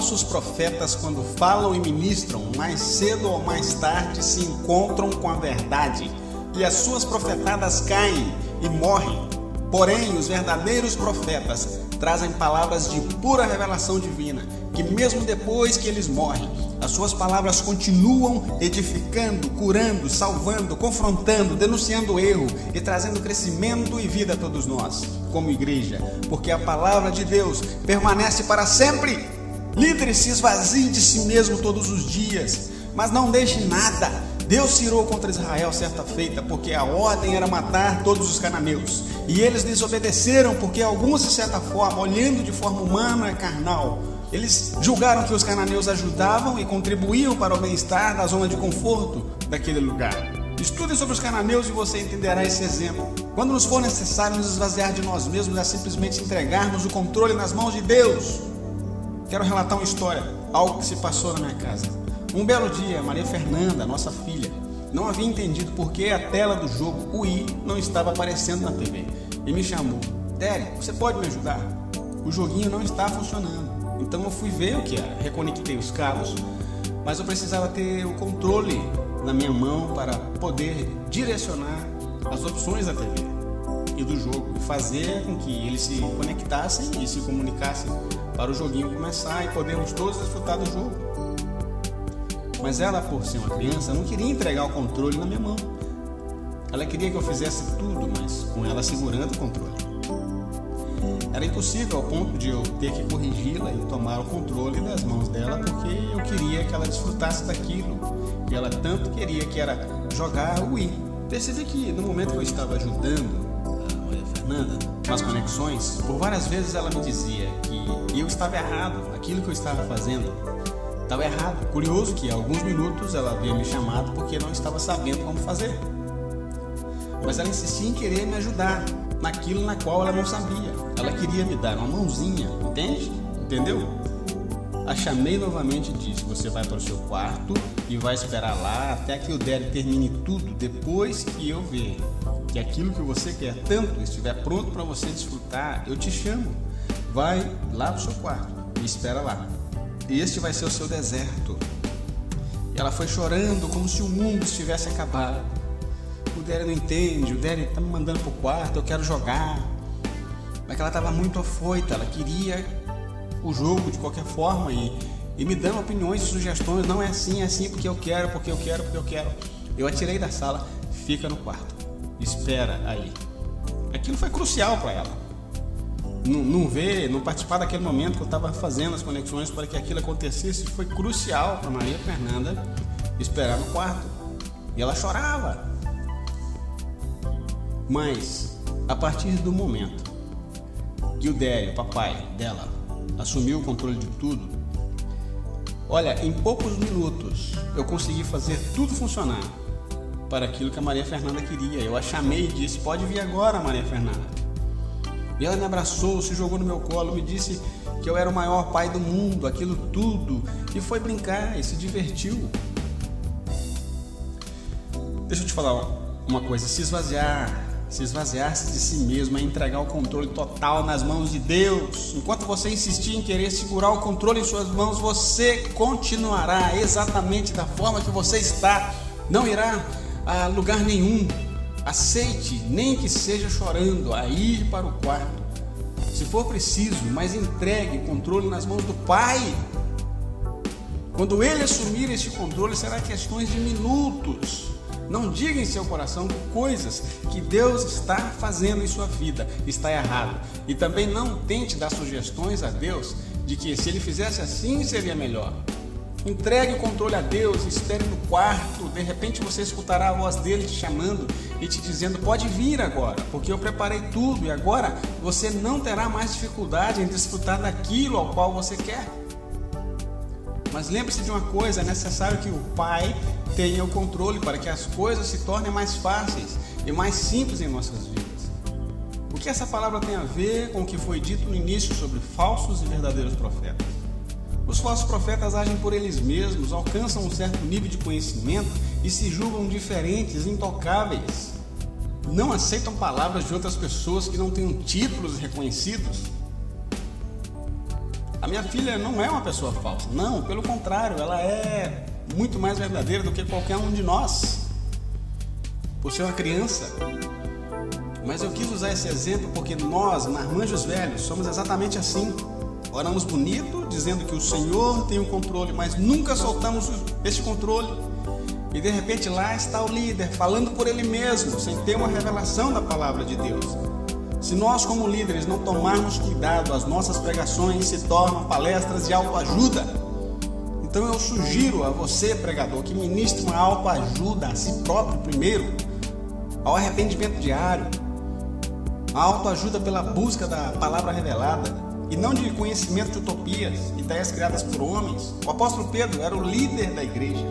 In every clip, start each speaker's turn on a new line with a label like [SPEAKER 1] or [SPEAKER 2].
[SPEAKER 1] falsos profetas, quando falam e ministram, mais cedo ou mais tarde se encontram com a verdade, e as suas profetadas caem e morrem. Porém, os verdadeiros profetas trazem palavras de pura revelação divina, que mesmo depois que eles morrem, as suas palavras continuam edificando, curando, salvando, confrontando, denunciando o erro e trazendo crescimento e vida a todos nós, como igreja, porque a palavra de Deus permanece para sempre. Líderes, se esvaziem de si mesmo todos os dias, mas não deixem nada. Deus se irou contra Israel certa feita, porque a ordem era matar todos os cananeus, e eles desobedeceram, porque alguns, de certa forma, olhando de forma humana e carnal, eles julgaram que os cananeus ajudavam e contribuíam para o bem-estar da zona de conforto daquele lugar. Estude sobre os cananeus e você entenderá esse exemplo. Quando nos for necessário nos esvaziar de nós mesmos, é simplesmente entregarmos o controle nas mãos de Deus. Quero relatar uma história, algo que se passou na minha casa. Um belo dia, Maria Fernanda, nossa filha, não havia entendido por que a tela do jogo Wii não estava aparecendo na TV e me chamou. Terry, você pode me ajudar? O joguinho não está funcionando. Então eu fui ver o que era, reconectei os cabos, mas eu precisava ter o controle na minha mão para poder direcionar as opções da TV e do jogo e fazer com que eles se conectassem e se comunicassem para o joguinho começar e podermos todos desfrutar do jogo. Mas ela, por ser uma criança, não queria entregar o controle na minha mão. Ela queria que eu fizesse tudo, mas com ela segurando o controle. Era impossível ao ponto de eu ter que corrigi-la e tomar o controle das mãos dela, porque eu queria que ela desfrutasse daquilo que ela tanto queria, que era jogar o Wii. Percebi que no momento que eu estava ajudando a Maria Fernanda com as conexões, por várias vezes ela me dizia que eu estava errado, aquilo que eu estava fazendo estava errado. Curioso que há alguns minutos ela havia me chamado porque não estava sabendo como fazer. Mas ela insistia em querer me ajudar naquilo na qual ela não sabia. Ela queria me dar uma mãozinha, entende? Entendeu? A chamei novamente e disse: você vai para o seu quarto e vai esperar lá até que o Derek termine tudo. Depois que eu ver que aquilo que você quer tanto estiver pronto para você desfrutar, eu te chamo. Vai lá para o seu quarto e espera lá. Este vai ser o seu deserto. E ela foi chorando como se o mundo estivesse acabado. O Derek não entende, o Derek está me mandando para o quarto, eu quero jogar. Mas ela estava muito afoita, ela queria o jogo de qualquer forma e me dando opiniões e sugestões. Não é assim porque eu quero, porque eu quero, porque eu quero. Eu a tirei da sala, fica no quarto, espera aí. Aquilo foi crucial para ela. Não participar daquele momento que eu estava fazendo as conexões para que aquilo acontecesse, foi crucial para Maria Fernanda esperar no quarto. E ela chorava. Mas, a partir do momento que o Dério, o papai dela, assumiu o controle de tudo, olha, em poucos minutos eu consegui fazer tudo funcionar para aquilo que a Maria Fernanda queria. Eu a chamei e disse: pode vir agora, Maria Fernanda. E ela me abraçou, se jogou no meu colo, me disse que eu era o maior pai do mundo, aquilo tudo, e foi brincar e se divertiu. Deixa eu te falar uma coisa: se esvaziar-se de si mesmo é entregar o controle total nas mãos de Deus. Enquanto você insistir em querer segurar o controle em suas mãos, você continuará exatamente da forma que você está, não irá a lugar nenhum. Aceite, nem que seja chorando, a ir para o quarto, se for preciso, mas entregue o controle nas mãos do Pai. Quando Ele assumir este controle, será questões de minutos. Não diga em seu coração que coisas que Deus está fazendo em sua vida está errado. E também não tente dar sugestões a Deus de que se Ele fizesse assim seria melhor. Entregue o controle a Deus, espere no quarto. De repente você escutará a voz dele te chamando e te dizendo: pode vir agora, porque eu preparei tudo e agora você não terá mais dificuldade em desfrutar daquilo ao qual você quer. Mas lembre-se de uma coisa: é necessário que o Pai tenha o controle para que as coisas se tornem mais fáceis e mais simples em nossas vidas. O que essa palavra tem a ver com o que foi dito no início sobre falsos e verdadeiros profetas? Os falsos profetas agem por eles mesmos, alcançam um certo nível de conhecimento e se julgam diferentes, intocáveis. Não aceitam palavras de outras pessoas que não tenham títulos reconhecidos. A minha filha não é uma pessoa falsa. Não, pelo contrário, ela é muito mais verdadeira do que qualquer um de nós, por ser uma criança. Mas eu quis usar esse exemplo porque nós, marmanjos velhos, somos exatamente assim. Oramos bonito, dizendo que o Senhor tem o controle, mas nunca soltamos esse controle. E de repente lá está o líder, falando por ele mesmo, sem ter uma revelação da palavra de Deus. Se nós como líderes não tomarmos cuidado, as nossas pregações se tornam palestras de autoajuda. Então eu sugiro a você, pregador, que ministre uma autoajuda a si próprio primeiro, ao arrependimento diário, a autoajuda pela busca da palavra revelada, e não de conhecimento de utopias, ideias criadas por homens. O apóstolo Pedro era o líder da igreja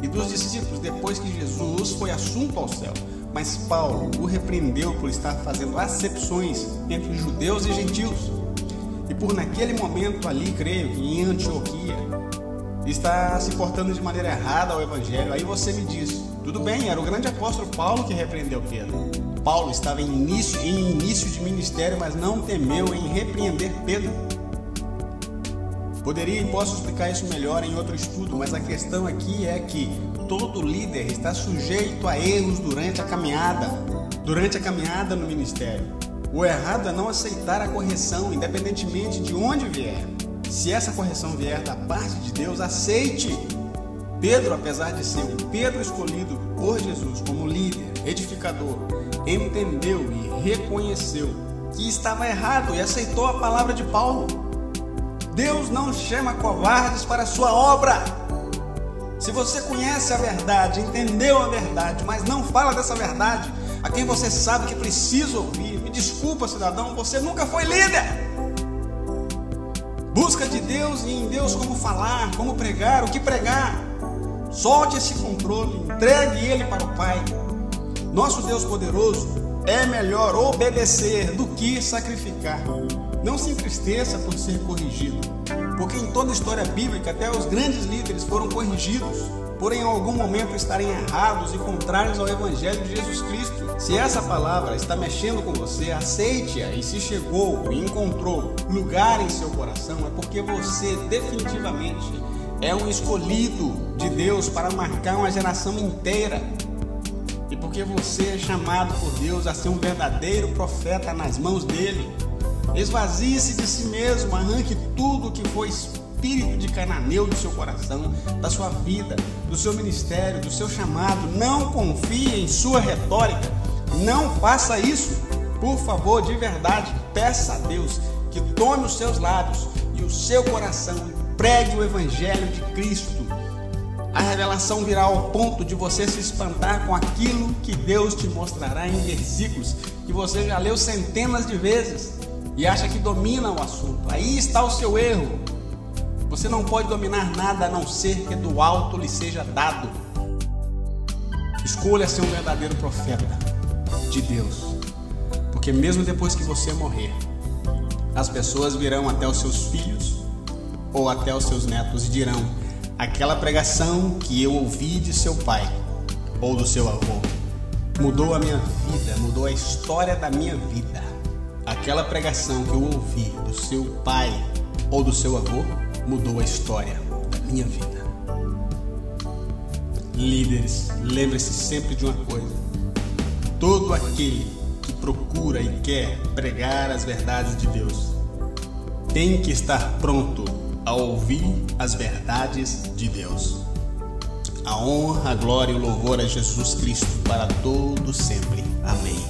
[SPEAKER 1] e dos discípulos depois que Jesus foi assunto ao céu. Mas Paulo o repreendeu por estar fazendo acepções entre judeus e gentios. E por naquele momento ali, creio que em Antioquia, está se portando de maneira errada ao evangelho. Aí você me diz, tudo bem, era o grande apóstolo Paulo que repreendeu Pedro. Paulo estava em início de ministério, mas não temeu em repreender Pedro. Poderia e posso explicar isso melhor em outro estudo, mas a questão aqui é que todo líder está sujeito a erros durante a caminhada no ministério. O errado é não aceitar a correção, independentemente de onde vier. Se essa correção vier da parte de Deus, aceite. Pedro, apesar de ser um Pedro escolhido por Jesus como líder, edificador, entendeu e reconheceu que estava errado e aceitou a palavra de Paulo. Deus não chama covardes para a sua obra. Se você conhece a verdade, entendeu a verdade, mas não fala dessa verdade a quem você sabe que precisa ouvir, me desculpa, cidadão, você nunca foi líder. Busca de Deus e em Deus como falar, como pregar, o que pregar. Solte esse controle, entregue ele para o Pai. Nosso Deus poderoso, é melhor obedecer do que sacrificar. Não se entristeça por ser corrigido, porque em toda a história bíblica até os grandes líderes foram corrigidos, porém em algum momento estarem errados e contrários ao Evangelho de Jesus Cristo. Se essa palavra está mexendo com você, aceite-a, e se chegou e encontrou lugar em seu coração, é porque você definitivamente é um escolhido de Deus para marcar uma geração inteira. E porque você é chamado por Deus a ser um verdadeiro profeta nas mãos dele. Esvazie-se de si mesmo, arranque tudo que foi espírito de cananeu do seu coração, da sua vida, do seu ministério, do seu chamado. Não confie em sua retórica, não faça isso. Por favor, de verdade, peça a Deus que tome os seus lábios e o seu coração e pregue o Evangelho de Cristo. A revelação virá ao ponto de você se espantar com aquilo que Deus te mostrará em versículos que você já leu centenas de vezes e acha que domina o assunto. Aí está o seu erro. Você não pode dominar nada a não ser que do alto lhe seja dado. Escolha ser um verdadeiro profeta de Deus, porque mesmo depois que você morrer, as pessoas virão até os seus filhos ou até os seus netos e dirão: aquela pregação que eu ouvi de seu pai ou do seu avô mudou a minha vida, mudou a história da minha vida. Aquela pregação que eu ouvi do seu pai ou do seu avô mudou a história da minha vida. Líderes, lembre-se sempre de uma coisa: todo aquele que procura e quer pregar as verdades de Deus tem que estar pronto a ouvir as verdades de Deus. A honra, a glória e o louvor a Jesus Cristo para todo sempre. Amém.